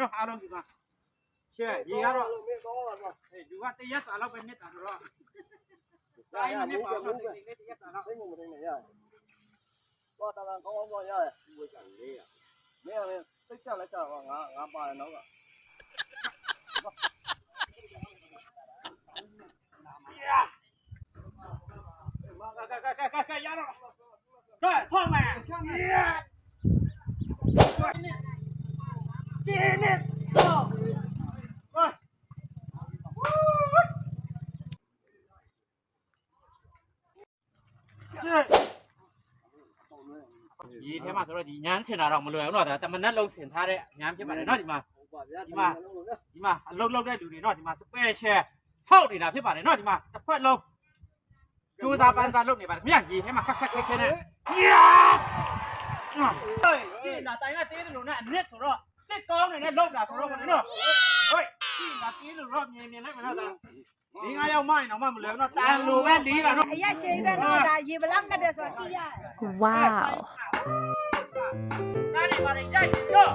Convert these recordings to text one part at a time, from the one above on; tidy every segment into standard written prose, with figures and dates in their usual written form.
တော့အားလုံးဒီမှာရှဲရေကတော့လူကတရက်စာလောက်ပဲနစ်တာဆိုတော့တိုင်းမနစ်ပါဘူးဒီနေ့တရက်စာလောက်သိမှုမသိနေရတယ်တော့တန်ကောင်းကောင်းရတယ်ဝေးကြလေးရမင်းလည်းသိချလိုက်ကြတော့ငါပါရတော့ကကရတော့对，放慢，给你走，喂，ဒီထဲမှာဆိုတော့ဒီညမ်းချင်တာတော့မလွယ်ဘူးတော့ဒါတမနက်လုံးဆင်ထားတဲ့ညမ်းဖြစ်ပါတယ်နော်ဒီမှာအလုံးလုံးတဲ့လူတွေတော့ဒီမှာ special ဖောက်နေတာဖြစ်ပါတယ်နော်ဒီမှာတစ်ဖက်လုံးကျိုးသားပန်းစားလုပ်နေပါတယ်မြတ်ရေထဲမှာခက်ခဲနဲ့ညာဟေးကြည့်လာတိုင်ကတေးတယ်လို့နဲ့အနစ်ဆိုတော့တစ်ကောင်းနေနဲ့လောက်တာဆိုတော့မလို့နော်ဟေးကြည့်လာတေးလို့တော့မြင်လိုက်မယ်နော်ဒါဒီ9ယောက်မရင်တော့မလွယ်ဘူးနော်တန်လိုပဲလေးတာနော်အရက်ရှိတဲ့တော့ဒါရေဘလောက်နဲ့တယ်ဆိုတော့တီးရ Wow နားနေပါလေရိုက်ရော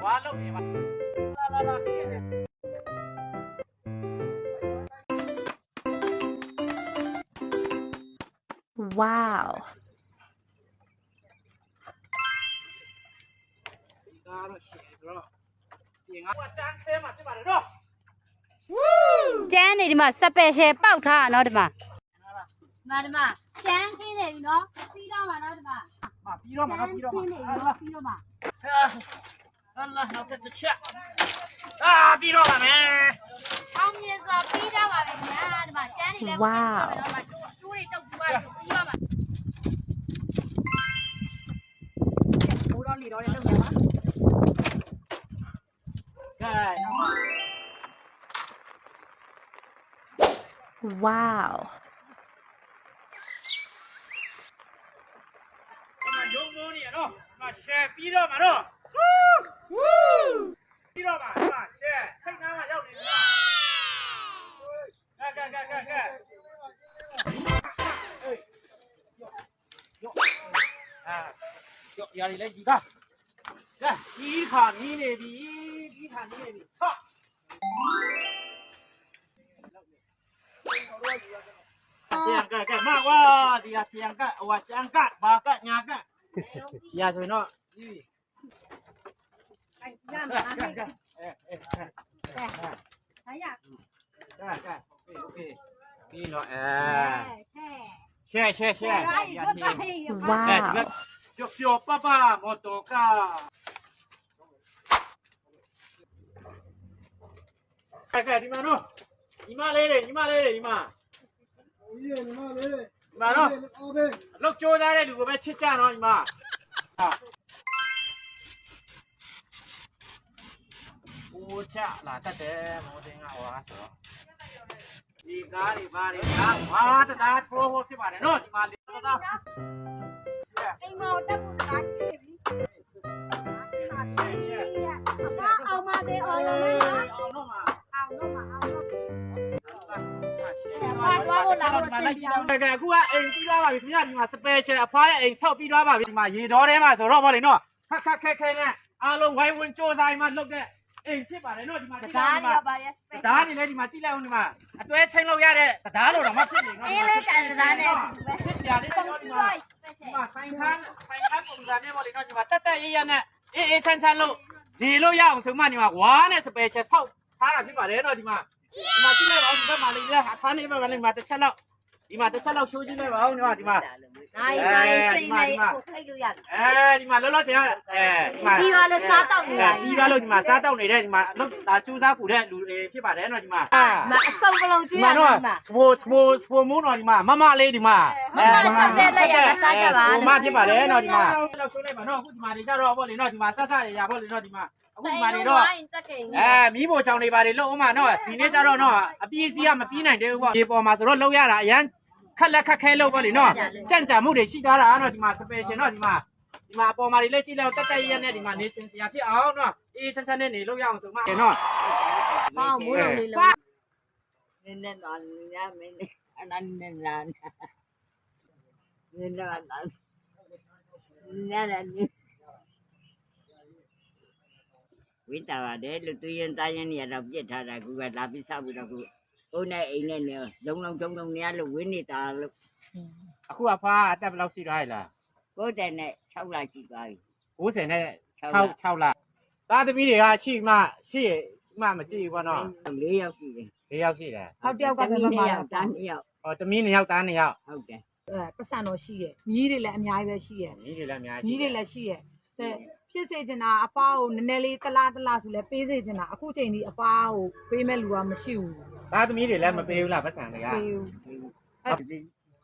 ဝါလုံးနေပါလာစီးနေ Wow ဒါတော့ရှယ်တော့ဒီငါစမ်းခဲမှာပြပါတယ်နော်ကျန်းနေဒီမှာစပယ်ရှယ်ပေါက်ထားတာနော်ဒီမှာဒီမှာကျန်းခင်းနေပြီနော်ပြီးတော့မှာနော်ဒီမှာပြီးတော့မှာနော်ပြီးတော့မှာပြီးတော့မှာအလာနောက်တစ်ချက်ပြီးတော့ပါမယ်အောင်မြင်စွာပြီးတော့ပါပြီညာဒီမှာကျန်းနေလဲပြီးတော့မှာကျိုးတွေတုတ်ပြီးသွားပြီပြီးတော့မှာဘိုးတော်လီတော်လေးလုပ်နေပါကဲ Wow ရုံးမိုးနေရနော်ရှယ်ပြီးတော့မှာနော်ပြီးတော့မှာရှယ်ထိတ်နားမှာရောက်နေပြီနော်ကဲရာရီလိုက်ဒီကဒီခါနီးနေပြီဆော့ကဲမကွာဒီကပြန်ကဟိုကျန်ကဘာကညာကရာဆိုရင်တော့ဒီအဲ့ညမှာအဲ့ကဲโอเคပြီးတော့ရှယ်ရာချီ Wow ပျော်ပပမော်တော်ကာကဲဒီမှာနော်ဒီမလေးတွေဒီမှာဒီမှာနော်အလုပ်ကြိုးစားတဲ့လူကိုပဲချစ်ကြနော်ဒီမှာโอ้ချလာတတ်တယ်မော်တင်ကဟောဆိုတော့ဒီကားတွေဘာတွေဟာတရားထိုးဖြစ်ပါတယ်နော်ဒီမှာလေးတော့အိမ်မော်တက်ဖို့တားကြည့်ပြီအောင်မသေးအောင်လို့မယ်နော်အောင်တော့မှာသွားဖို့လာတော့စိတ်ကြောင်းကဲအခုကအိမ်ပြီးသွားပါပြီခင်ဗျာဒီမှာ special အဖွားရဲ့အိမ်ဆောက်ပြီးသွားပါပြီဒီမှာရေတော်ထဲမှာဆိုတော့ဗောလေနော်ခက်ခဲနဲ့အားလုံးဝိုင်းဝန်းစူးစမ်းမှလုပ်တဲ့အိမ်ဖြစ်ပါတယ်နော်ဒီမှာဓာဒီမှာဓာတ်နေလဲဒီမှာကြည့်လိုက်အောင်ဒီမှာအတွဲချင်းလောက်ရတဲ့ဓာတ်လို့တော့မဖြစ်နေနော်အေးလေးတန်စားနဲ့ဖြစ်စရာလေးတော့ဒီမှာဆိုင်ခန်းပုံစံနဲ့ဗောလေနော်ဒီမှာတက်ရနဲ့အေးချမ်းလို့နေလို့ရအောင်ဆိုမှဒီမှာဝါနဲ့ special ဆောက်ထားတာဖြစ်ပါတယ်နော်ဒီမှာကြည့်လိုက်ပါဦးဒီဘက်မှာလေးအခါနေဘက်မှာလေးမှာတစ်ချက်လောက်ဒီမှာတစ်ချက်လောက်ရှိုးကြည့်လိုက်ပါဦးဒီမှာနိုင်စိတ်နဲ့ကိုထိတ်လို့ရတယ်ဒီမှာလောလောဆယ်ဒီမှာပြီးသွားလို့စားတောက်နေတာပြီးသွားလို့ဒီမှာစားတောက်နေတဲ့ဒီမှာအလုပ်ဒါစူးစမ်းကူတဲ့လူတွေဖြစ်ပါတယ်နော်ဒီမှာအစုံကလုံးကျွေးရမှာစပိုမိုးတော့ဒီမှာမလေးဒီမှာချက်တဲ့လက်ရစားကြပါမဖြစ်ပါတယ်နော်ဒီမှာလောက်ဆိုးလိုက်ပါနော်အခုဒီမှာတွေကြတော့ဗောလေနော်ဒီမှာဆက်ရဗောလေနော်ဒီမှာအခုဒီမှာတွေတော့မီးဖိုချောင်းတွေပါတယ်လို့ဥမာနော်ဒီနေ့ကြတော့နော်အပြည့်စီးကမပြီးနိုင်သေးဘူးပေါ့ဒီပေါ်မှာဆိုတော့လောက်ရတာအရန်ခက်လက်ခက်ခဲလို့ဗောလေနော်ကြံ့ကြာမှုတွေရှိသွားတာနော်ဒီမှာ special နော်ဒီမှာအပေါ်မှာတွေလက်ကြည့်လိုက်တက်ရက်နဲ့ဒီမှာနေစင်စရာဖြစ်အောင်နော်အေးချမ်းနဲ့နေလို့ရအောင်ဆိုမှနော်ဟောမိုးလုံးလေးလုံးနင်းနဲ့တော့ညမင်းနဲ့အနန်းနဲ့လာနင်းနဲ့လာ ဝိတာပါတယ်လို့သူရင်သားရင်နေရတော့ပြစ်ထားတာကူကလာပြီးဆောက်ပြီးတော့ကူဦးနဲ့အိမ်နဲ့နေလုံးလုံးတုံတုံနေရလို့ဝင်းနေတာလို့ အခုအဖွားအသက်ဘယ်လောက်ရှိသွားပြီလား ကိုယ်တိုင်နဲ့6လရှိသွားပြီ 90နဲ့6လသားသမီးတွေကရှိမှမကြည့်ဘူးပေါ့နော် 4ယောက်ရှိတယ် 4ယောက်ရှိတယ် ဟုတ်တယောက်ကလည်းမမ ယောက်သား2ယောက် ဟောသမီး2ယောက်သား2ယောက် ဟုတ်တယ် ပတ်စံတော်ရှိရဲ့မြီးတွေလည်းအများကြီးပဲရှိရဲ့ ညီးတွေလည်းအများ မြီး ကြီး တွေလည်းရှိရဲ့ဖြစ်စေချင်တာအဖွားကိုနည်းနည်းလေးတလားဆိုလဲပေးစေချင်တာအခုချိန်ဒီအဖွားကိုပေးမဲ့လူကမရှိဘူး သားသမီးတွေလည်းမပေးဘူးလားပတ်စံတွေက ပေးဘူး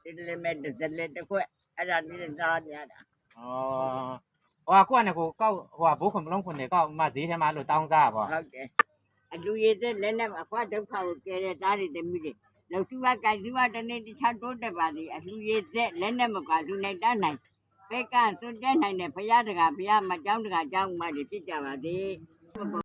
ဒီလည်းမဲ့ဇလက်တစ်ခွက်အဲ့ဒါလေးသားရတာ ဟောအခုကလည်းကိုကောက်ဟိုဘိုးခွန်မလုံးခွန်တွေကောက်မှဈေးထဲမှာလို့တောင်းစားပါ ဟုတ်တယ်အလူရည်တဲ့လည်းနဲ့အခွားဒုက္ခကိုကဲတဲ့သားတွေတမီးတွေလောက်စုကကြိုက်စုကတနေ့တခြားတိုးတက်ပါသည်အလူရည်တဲ့လည်းနဲ့မပါလူနိုင်တတ်နိုင်ဘက်ကစွန့်တက်နိုင်တဲ့ဘုရားတကာဘုရားမကြောင်းတကာကြောင်းမှဖြစ်ကြပါသည်